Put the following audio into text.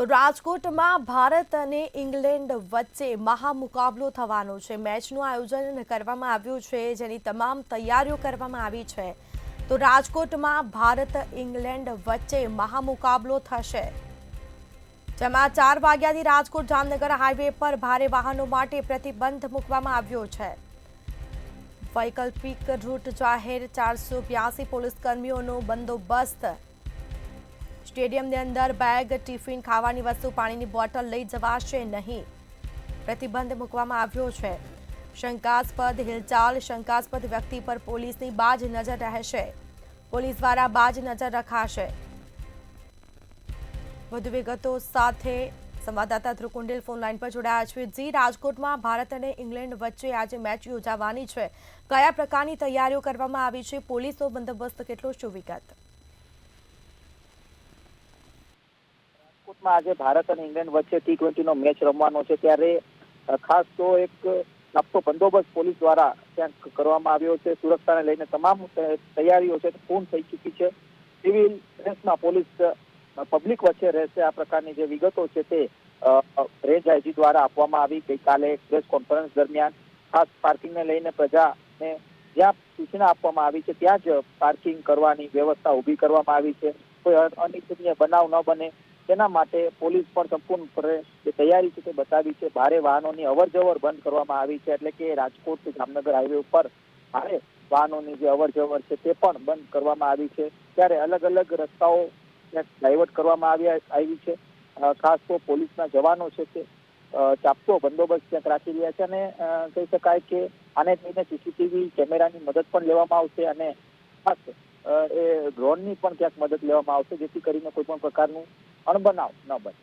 તો રાજકોટમાં ભારત અને ઇંગ્લેન્ડ વચ્ચે મહામુકાબલો થવાનો છે। મેચનું આયોજન કરવામાં આવ્યું છે, જેની તમામ તૈયારીઓ કરવામાં આવી છે। તો રાજકોટમાં ભારત ઇંગ્લેન્ડ વચ્ચે મહામુકાબલો થશે, જેમાં 4 વાગ્યાથી રાજકોટ જામનગર હાઈવે પર ભારે વાહનો માટે પ્રતિબંધ મૂકવામાં આવ્યો છે। વૈકલ્પિક રૂટ જાહેર, 482 પોલીસ કર્મીઓનો બંદોબસ્ત। સ્ટેડિયમની અંદર બેગ, ટિફિન, ખાવાની વસ્તુ, પાણીની બોટલ લઈ જવાશે નહીં। પ્રતિબંધ મૂકવામાં આવ્યો છે। શંકાસ્પદ હિલચાલ, શંકાસ્પદ વ્યક્તિ પર પોલીસની બાજ નજર રહેશે। પોલીસ દ્વારા બાજ નજર રખાશે। વધુ વિગતો સાથે સંવાદદાતા ધ્રુવ કુંડેલ ફોન લાઈન પર જોડાયા છે। જી, રાજકોટમાં ભારત અને ઇંગ્લેન્ડ વચ્ચે આજે મેચ યોજાવાની છે, કયા પ્રકારની તૈયારીઓ કરવામાં આવી છે? પોલીસનો બંદોબસ્ત કેટલો? શું વિગત? રાજકોટમાં આજે ભારત અને ઇંગ્લેન્ડ વચ્ચે T20 નો મેચ રમવાનો છે, ત્યારે ખાસ તો એક ચાપતો બંદોબસ્ત પોલીસ દ્વારા ત્યાં કરવામાં આવ્યો છે। સુરક્ષાને લઈને તમામ તૈયારીઓ છે પૂર્ણ થઈ ચૂકી છે। સિવિલ ડ્રેસમાં પોલીસ પબ્લિક વચ્ચે રહેશે, આ પ્રકારની જે વિગતો છે તે રેન્જ આઈજી દ્વારા આપવામાં આવી। ગઈકાલે પ્રેસ કોન્ફરન્સ દરમિયાન ખાસ પાર્કિંગને લઈને પ્રજાને જ્યાં સૂચના આપવામાં આવી છે ત્યાં જ પાર્કિંગ કરવાની વ્યવસ્થા ઊભી કરવામાં આવી છે। કોઈ અનિચ્છનીય બનાવ ન બને તેના માટે પોલીસ પણ સંપૂર્ણપણે જે તૈયારી છે તે બતાવી છે। ભારે વાહનોની અવરજવર બંધ કરવામાં આવી છે, એટલે કે રાજકોટ જામનગર હાઈવે ઉપર ભારે વાહનોની જે અવરજવર છે તે પણ બંધ કરવામાં આવી છે। ત્યારે અલગ અલગ રસ્તાઓ ડાયવર્ટ કરવામાં આવી છે। ખાસ તો પોલીસના જવાનો છે તે ચાપતો બંદોબસ્ત ક્યાંક રાખી રહ્યા છે, અને કહી શકાય કે આને લઈને સીસીટીવી કેમેરાની મદદ પણ લેવામાં આવશે, અને ખાસ એ ડ્રોનની પણ ક્યાંક મદદ લેવામાં આવશે, જેથી કરીને કોઈ પણ પ્રકારનું અણબનાવ ન બને।